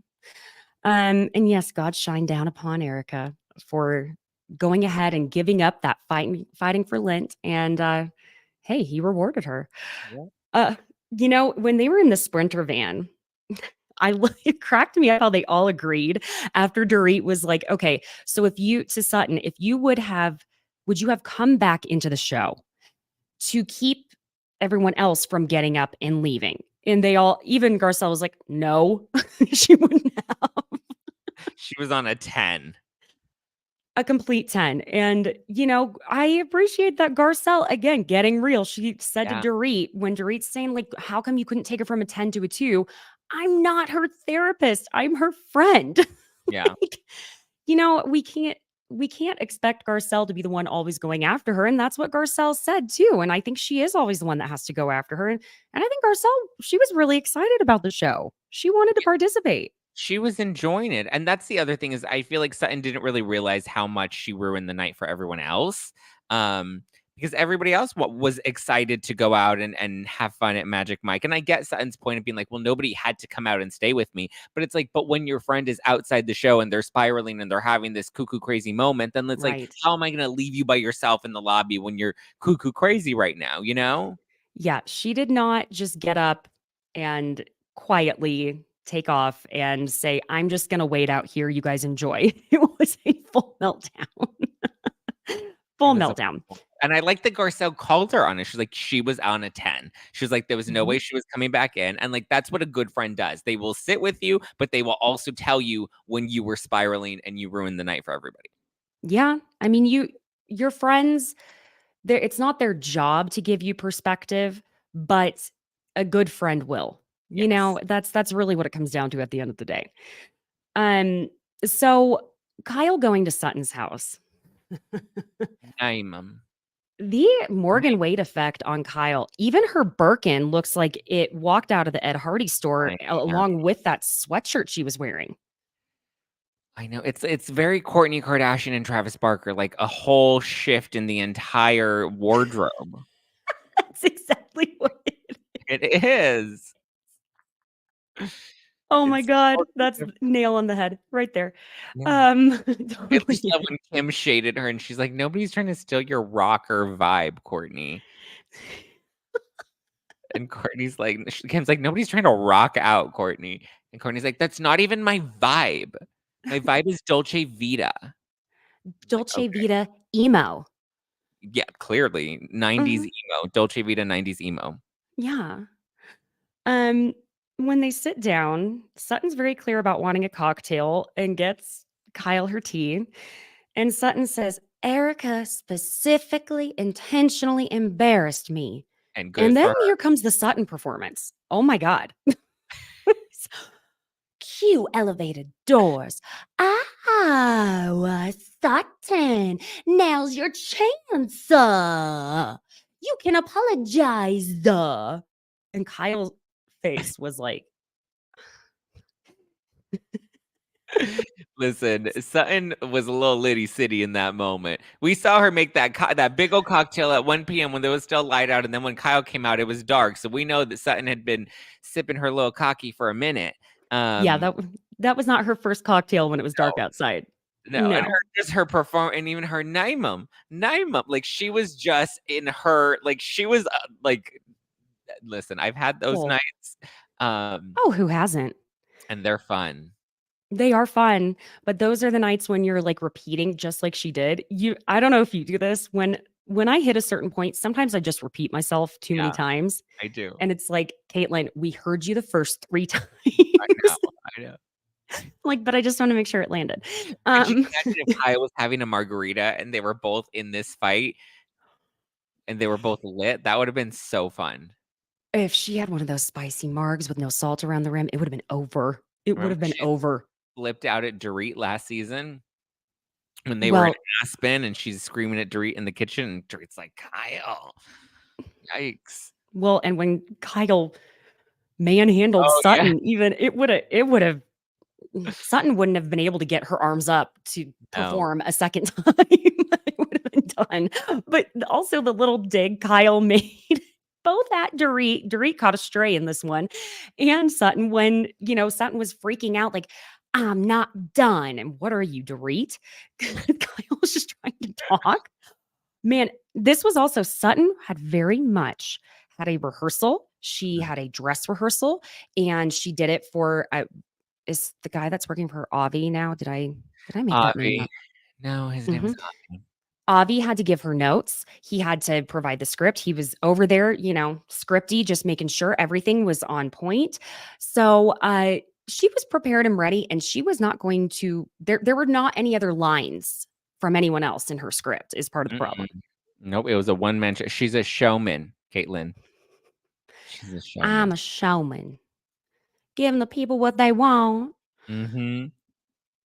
And yes, God shined down upon Erica for going ahead and giving up that fighting for Lent. And hey, he rewarded her. yeah. Uh, when they were in the Sprinter van, it cracked me up how they all agreed after Dorit was like, okay, so to Sutton, if you would you have come back into the show to keep everyone else from getting up and leaving? And even Garcelle was like, no, she wouldn't have. She was on a 10. A complete 10. And, I appreciate that Garcelle, again, getting real. She said to Yeah, Dorit, when Dorit's saying, like, how come you couldn't take her from a 10 to a 2? I'm not her therapist. I'm her friend. yeah. Like, we can't. we can't expect Garcelle to be the one always going after her. And that's what Garcelle said too. And I think she is always the one that has to go after her. And I think Garcelle, she was really excited about the show. She wanted to participate. She was enjoying it, and that's the other thing is I feel like Sutton didn't really realize how much she ruined the night for everyone else, because everybody else was excited to go out and have fun at Magic Mike, and I get Sutton's point of being like, "Well, nobody had to come out and stay with me," but it's like, but when your friend is outside the show and they're spiraling and they're having this cuckoo crazy moment, then it's like, Right. how am I gonna leave you by yourself in the lobby when you're cuckoo crazy right now, you know? Yeah. She did not just get up and quietly take off and say, I'm just going to wait out here. You guys enjoy. It was a full meltdown. It Full was a meltdown. and I like that Garcelle called her on it. She's like, she was on a 10. She was like, there was no Mhm. way she was coming back in. And like, that's what a good friend does. They will sit with you, but they will also tell you when you were spiraling and you ruined the night for everybody. Yeah. I mean, your friends, it's not their job to give you perspective, but a good friend will. You Yes. know, that's really what it comes down to at the end of the day. Um, so Kyle going to Sutton's house. I'm, The Morgan Wade effect on Kyle, even her Birkin looks like it walked out of the Ed Hardy store I know. along with that sweatshirt she was wearing. I know. It's very Kourtney Kardashian and Travis Barker, like a whole shift in the entire wardrobe. That's exactly what it is. It is. Oh my It's God. totally That's different. nail on the head right there. Yeah. I Totally just love is. when Kim shaded her and she's like, nobody's trying to steal your rocker vibe, Kourtney. And Courtney's like, Kim's like, nobody's trying to rock out, Kourtney. And Courtney's like, that's not even my vibe. My vibe is Dolce Vita. I'm like, Dolce okay, Vita emo. yeah, clearly 90s Mhm. emo, Dolce Vita 90s emo. Yeah. Um, when they sit down, Sutton's very clear about wanting a cocktail and gets Kyle her tea. And Sutton says, Erica specifically, intentionally embarrassed me. And good And then for her. here comes the Sutton performance. Oh my God. Cue elevated doors. Ah, Sutton, now's your chance. You can apologize. And Kyle's face was like, Listen, Sutton was a little litty city in that moment. We saw her make that big old cocktail at 1 p.m. when there was still light out, and then when Kyle came out, it was dark. So we know that Sutton had been sipping her little cocky for a minute. yeah, Um, that was not her first cocktail when it was dark no, outside. no, and No. her just her perform and even her Naimum, like she was just in her like she was like listen, I've had those Well, nights, um, oh, who hasn't? and they're fun. They are fun, but those are the nights when you're like repeating just like she did. I don't know if you do this when I hit a certain point, sometimes I just repeat myself too many Yeah, times. I do. And it's like, Caitlin, we heard you the first 3 times. I know, I know. Like, but I just want to make sure it landed. Could you Um, imagine if Kyle was having a margarita and they were both in this fight and they were both lit? That would have been so fun. if she had one of those spicy margs with no salt around the rim, it would have been over. It would Remember have been she over. flipped out at Dorit last season when they were in Well, Aspen and she's screaming at Dorit in the kitchen and Dorit's like, Kyle, yikes. and when Kyle manhandled Oh yeah. Sutton, even it would have Sutton wouldn't have been able to get her arms up to No. perform a second time. It would have been done. But also the little dig Kyle made both at Dorit. Dorit caught a stray in this one, and Sutton when Sutton was freaking out like, I'm not done. And what are you, Dorit? Kyle was just trying to talk. Man, this was also Sutton had very much had a rehearsal. She had a dress rehearsal, and she did it for is the guy that's working for her Avi now? Did I make that name Avi. up? No, his name is Mhm. Avi. Avi had to give her notes. He had to provide the script. He was over there, scripty, just making sure everything was on point. So she was prepared and ready, and she was not going to. There were not any other lines from anyone else in her script. Is part of the Mm-mm. problem. Nope, it was a one-man show. She's a showman, Caitlin. She's a I'm showman. a showman, giving the people what they want. Mhm.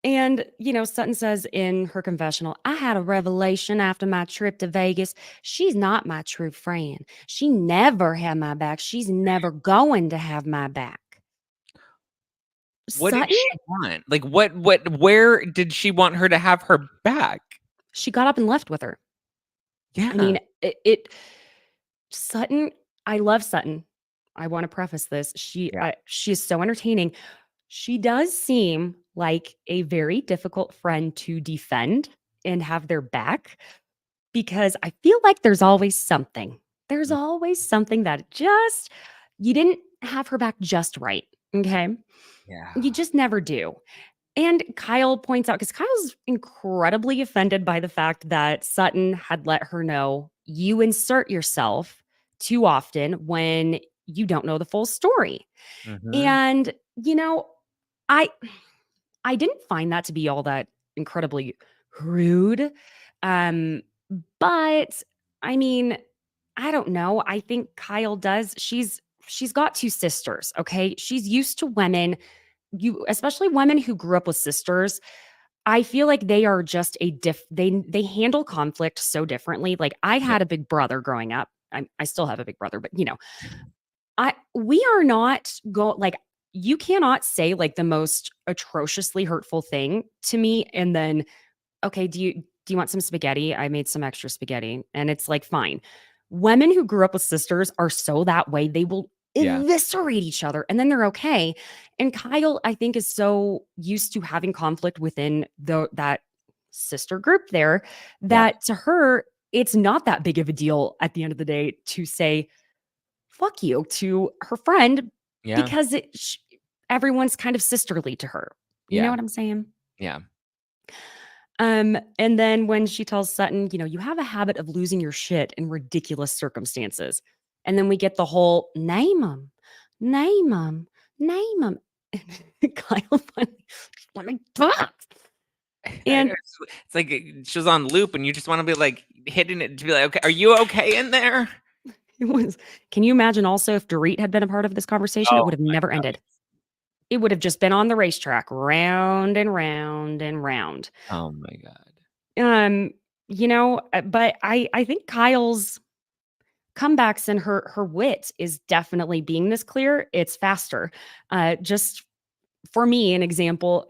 And, Sutton says in her confessional, I had a revelation after my trip to Vegas. She's not my true friend. She never had my back. She's never going to have my back. What did Sutton, she want? Like, where did she want her to have her back? she got up and left with her. I Yeah. mean, Sutton, I love Sutton. I want to preface this. Yeah. She is so entertaining. She does seem like a very difficult friend to defend and have their back because I feel like there's always something. There's Mm, always something that just you didn't have her back just right. Okay. You yeah. just never do. And Kyle points out because Kyle's incredibly offended by the fact that Sutton had let her know you insert yourself too often when you don't know the full story. Mhm. And, I I didn't find that to be all that incredibly rude. Um, but I mean, I don't know. I think Kyle does. She's got two sisters, okay? She's used to women, you especially women who grew up with sisters. I feel like they are just they handle conflict so differently. Like I Yeah. had a big brother growing up. I still have a big brother, but I we are not go like you cannot say like the most atrociously hurtful thing to me and then okay, do you want some spaghetti? I made some extra spaghetti and it's like fine. Women who grew up with sisters are so that way. They will Yeah. eviscerate each other and then they're okay. And Kyle I think is so used to having conflict within that sister group there Yeah. that to her it's not that big of a deal at the end of the day to say fuck you to her friend Yeah. because everyone's kind of sisterly to her. You know Yeah. what I'm saying? Yeah. And then when she tells Sutton, you have a habit of losing your shit in ridiculous circumstances. And then we get the whole name them, name them, name them. Kyle finally, let me talk. I And know, it's like she was on loop, and you just wanna be, like, hitting it to be like, "Okay, are you okay in there?" it was, can you imagine also if Dorit had been a part of this conversation? It Oh would have my never god. ended. It would have just been on the racetrack, round and round and round. Oh my god. Um, but I think Kyle's comebacks and her wit is definitely being this clear. It's faster. Just for me, an example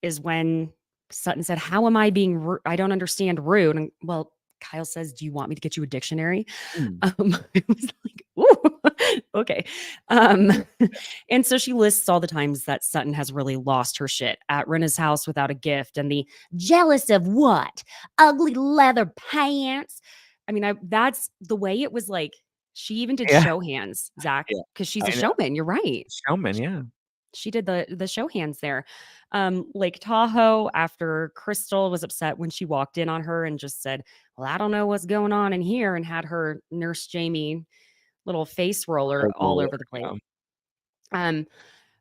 is when Sutton said, "How am I being? I don't understand rude." And well, Kyle says, "Do you want me to get you a dictionary?" Mm. It was like, "Ooh, okay." Um, and so she lists all the times that Sutton has really lost her shit at Rena's house without a gift, and the jealous of what? Ugly leather pants. I mean, that's the way it was like. She even did Yeah, show hands, Zach, yeah. because she's a I know. showman. You're right. Showman, yeah. She did the show hands there. Lake Tahoe after Crystal was upset when she walked in on her and just said, "Well, I don't know what's going on in here," and had her nurse Jamie little face roller all Regular, over the place. yeah. Um,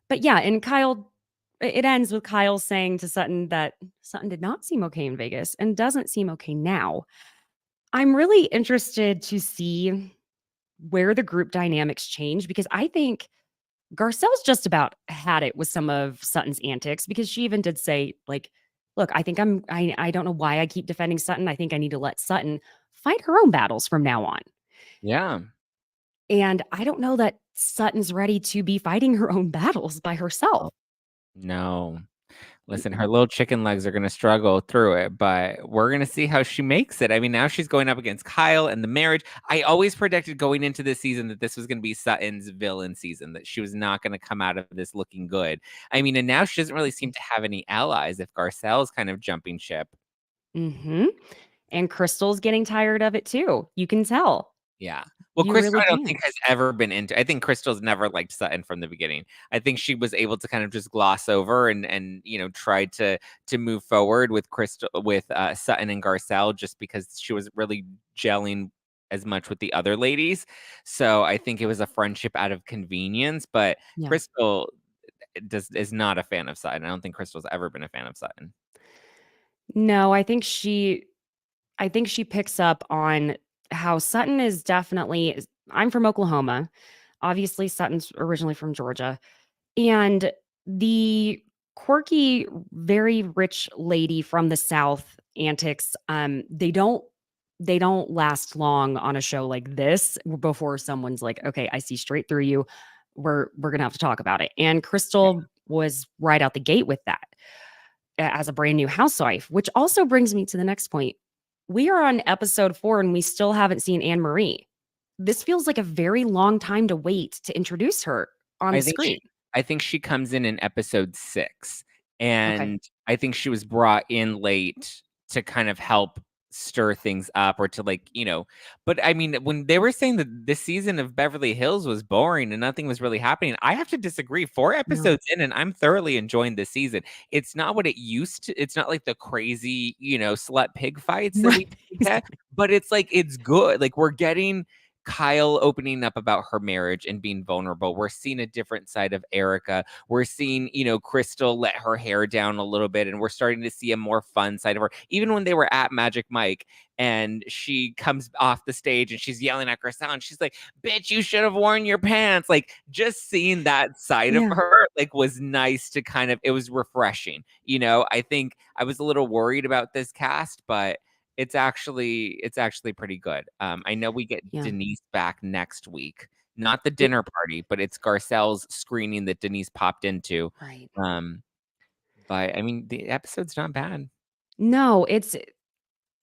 but yeah, and Kyle, it ends with Kyle saying to Sutton that Sutton did not seem okay in Vegas and doesn't seem okay now. I'm really interested to see where the group dynamics change because I think Garcelle's just about had it with some of Sutton's antics because she even did say, like, look, I don't know why I keep defending Sutton. I think I need to let Sutton fight her own battles from now on. Yeah. And I don't know that Sutton's ready to be fighting her own battles by herself. Oh, no. Listen, her Mm-mm. little chicken legs are gonna struggle through it, but we're gonna see how she makes it. I mean, now she's going up against Kyle and the marriage. I always predicted going into this season that this was gonna be Sutton's villain season, that she was not gonna come out of this looking good. I mean, and now she doesn't really seem to have any allies if Garcelle's kind of jumping ship. Mm-hmm. And Crystal's getting tired of it too. You can tell. Yeah. Well, You Crystal, really I don't can. think has ever been into. I think Crystal's never liked Sutton from the beginning. I think she was able to kind of just gloss over and try to move forward with Sutton and Garcelle just because she was really gelling as much with the other ladies. So I think it was a friendship out of convenience. But Yeah. Crystal is not a fan of Sutton. I don't think Crystal's ever been a fan of Sutton. No, I think she picks up on how Sutton is definitely I'm from Oklahoma. Obviously, Sutton's originally from Georgia. And the quirky, very rich lady from the South antics, they don't last long on a show like this before someone's like, okay, I see straight through you. We're gonna have to talk about it. And Crystal was right out the gate with that as a brand new housewife, which also brings me to the next point. We are on episode 4 and we still haven't seen Anne Marie. This feels like a very long time to wait to introduce her on I the think screen. I think she comes in episode 6, Okay. and I think she was brought in late to kind of help stir things up or to but I mean, when they were saying that this season of Beverly Hills was boring and nothing was really happening, I have to disagree. 4 No. episodes in and I'm thoroughly enjoying this season. It's not what it used to. It's not like the crazy, slut pig fights that we Right. get, Exactly. but it's like it's good. Like we're getting Kyle opening up about her marriage and being vulnerable. We're seeing a different side of Erica. We're seeing, Crystal let her hair down a little bit, and we're starting to see a more fun side of her. Even when they were at Magic Mike and she comes off the stage and she's yelling at Crystal and she's like, bitch, you should have worn your pants. Like just seeing that side of Yeah. her, like was nice to it was refreshing. I think I was a little worried about this cast, but it's actually pretty good. I know we get Yeah. Denise back next week. Not the dinner party, but it's Garcelle's screening that Denise popped into. Right. Um, but I mean, the episode's not bad. No, it's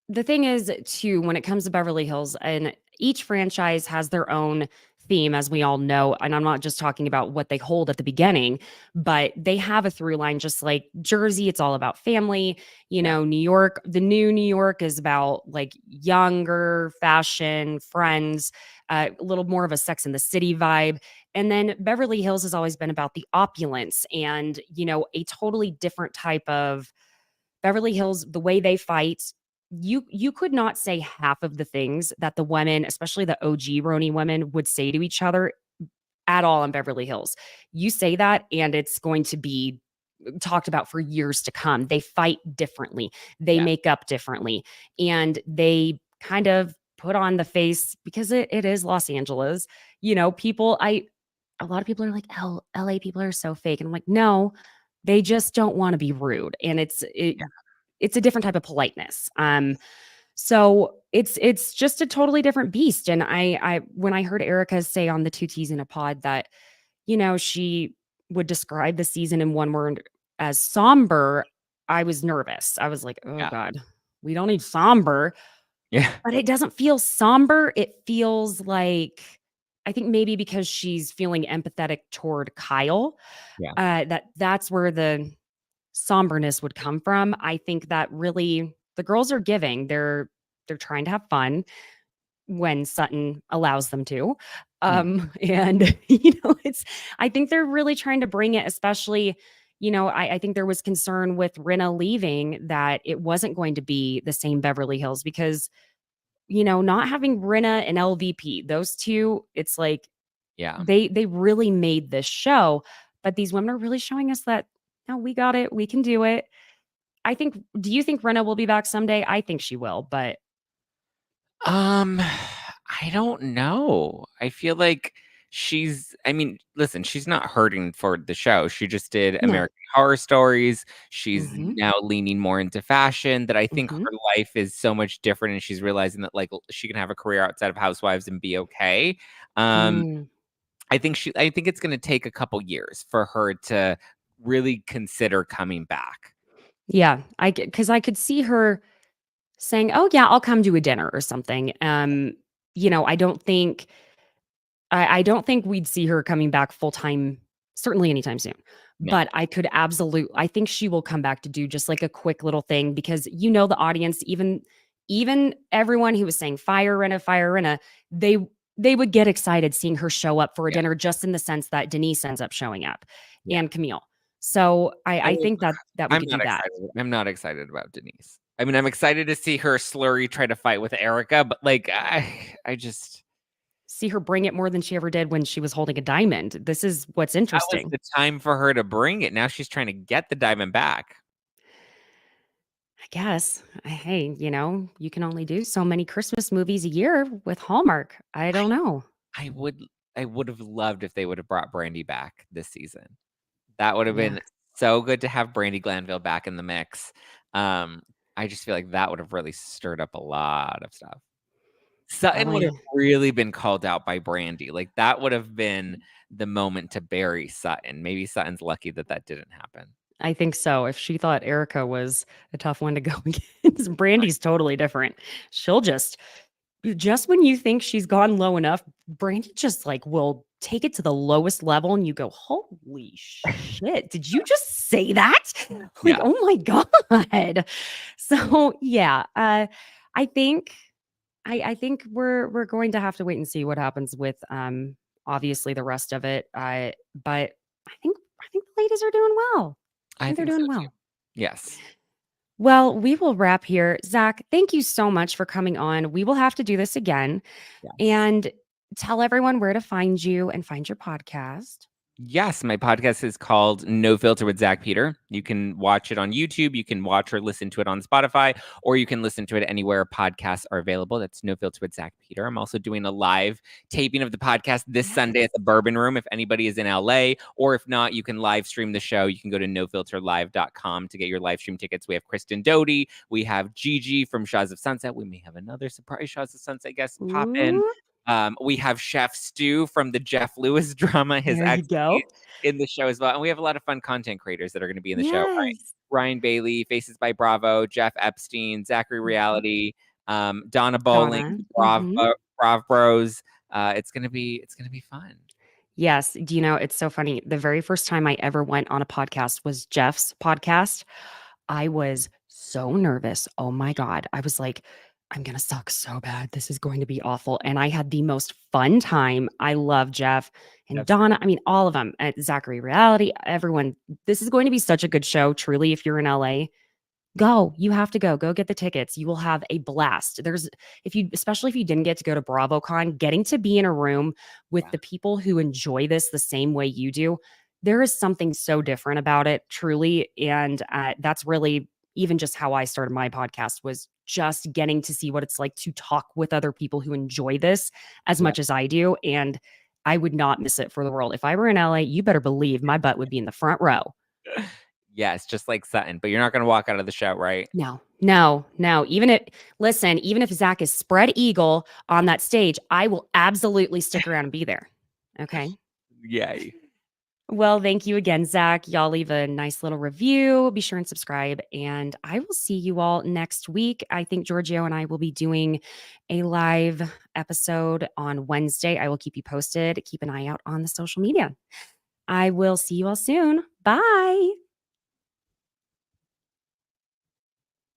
the thing is too when it comes to Beverly Hills, and each franchise has their own theme, as we all know, and I'm not just talking about what they hold at the beginning, but they have a through line. Just like Jersey, it's all about family. Yeah, New York, the new New York is about like younger fashion, friends, a little more of a Sex in the City vibe. And then Beverly Hills has always been about the opulence and a totally different type of Beverly Hills, the way they fight. You could not say half of the things that the women, especially the OG Roni women, would say to each other at all in Beverly Hills. You say that, and it's going to be talked about for years to come. They fight differently, they yeah, make up differently, and they kind of put on the face because it is Los Angeles. People, a lot of people are like, LA people are so fake. And I'm like, no, they just don't want to be rude. And it's a different type of politeness. So it's just a totally different beast. And I when I heard Erica say on the Two T's in a Pod that, she would describe the season in one word as somber, I was nervous. I was like, oh yeah, God, we don't need somber. yeah, But it doesn't feel somber. It feels like I think maybe because she's feeling empathetic toward Kyle, yeah, that's where the somberness would come from. I think that really the girls are giving. They're trying to have fun when Sutton allows them to. mm, And it's I think they're really trying to bring it, especially, I think there was concern with Rinna leaving that it wasn't going to be the same Beverly Hills because not having Rinna and LVP, those two, it's like yeah. they really made this show, but these women are really showing us that no, we got it, we can do it. Do you think Rinna will be back someday? I think she will, but Um, I don't know. I feel like I mean, listen, she's not hurting for the show. She just did no. American Horror Stories. She's Mhm. now leaning more into fashion, that I think Mhm. her life is so much different and she's realizing that like she can have a career outside of Housewives and be okay. Um, Mm. I think it's going to take a couple years for her to really consider coming back. Yeah, because I could see her saying, "Oh yeah, I'll come to a dinner or something." I don't think we'd see her coming back full time, certainly anytime soon. No. But I think she will come back to do just like a quick little thing because the audience, even everyone who was saying fire Renna, they they would get excited seeing her show up for a Yeah. dinner just in the sense that Denise ends up showing up Yeah. and Camille. So I I mean, think that we I'm could do not that. excited. I'm not excited about Denise. I mean, I'm excited to see her slurry try to fight with Erica, but like I just See her bring it more than she ever did when she was holding a diamond. This is what's that was interesting. the time for her to bring it. Now she's trying to get the diamond back. I guess. Hey, you can only do so many Christmas movies a year with Hallmark. I I don't know. I would I would have loved if they would have brought Brandy back this season. That would have Yeah. been So good to have Brandy Glanville back in the mix. I just feel like that would have really stirred up a lot of stuff. Well, Sutton would have really been called out by Brandy. Like, that would have been the moment to bury Sutton. Maybe Sutton's lucky that that didn't happen. I think so. If she thought Erica was a tough one to go against, Brandy's totally different. She'll just when you think she's gone low enough, Brandy just like will take it to the lowest level and you go, "Holy shit, did you just say that?" Like, Yeah. "Oh my god." So, yeah, I think I think we're going to have to wait and see what happens with obviously the rest of it. But I think the ladies are doing well. I I think they're think so doing too. well. Yes. Well, we will wrap here. Zach, thank you so much for coming on. We will have to do this again Yes. and tell everyone where to find you and find your podcast. Yes, my podcast is called No Filter with Zack Peter. You can watch it on YouTube. You can watch or listen to it on Spotify, or you can listen to it anywhere podcasts are available. That's No Filter with Zack Peter. I'm also doing a live taping of the podcast this Sunday at Yes. the Bourbon Room. If anybody is in LA, or if not, you can live stream the show. You can go to nofilterlive.com to get your live stream tickets. We have Kristen Doty. We have Gigi from Shaws of Sunset. We may have another surprise Shaws of Sunset guest pop in. Ooh, We have Chef Stu from the Jeff Lewis drama, his there you ex go. in the show as well. And we have a lot of fun content creators that are going to be in the show. Yes. Ryan Bailey, Faces by Bravo, Jeff Epstein, Zachary Mhm. Reality, Donna Bowling, Donna. Brav Bros. It's gonna be fun. Yes. Do you know, it's so funny. The very first time I ever went on a podcast was Jeff's podcast. I was so nervous. Oh my God. I was like, I'm going to suck so bad. This is going to be awful. And I had the most fun time. I love Jeff and Jeff's Donna. great. I mean, all of them at Zachary Reality, everyone. This is going to be such a good show, truly, if you're in LA. Go. You have to go. Go get the tickets. You will have a blast. There's if you especially if you didn't get to go to BravoCon, getting to be in a room with Yeah. the people who enjoy this the same way you do, there is something so different about it, truly. And that's really even just how I started my podcast was just getting to see what it's like to talk with other people who enjoy this as Yeah. much as I do. And I would not miss it for the world. If I were in LA, you better believe my butt would be in the front row. Yes, just like Sutton. But you're not going to walk out of the show, right? No, no, no. Even if Zach is spread eagle on that stage, I will absolutely stick around and be there. Okay. Yay. Well, thank you again, Zach. Y'all leave a nice little review. Be sure and subscribe. And I will see you all next week. I think Giorgio and I will be doing a live episode on Wednesday. I will keep you posted. Keep an eye out on the social media. I will see you all soon. Bye.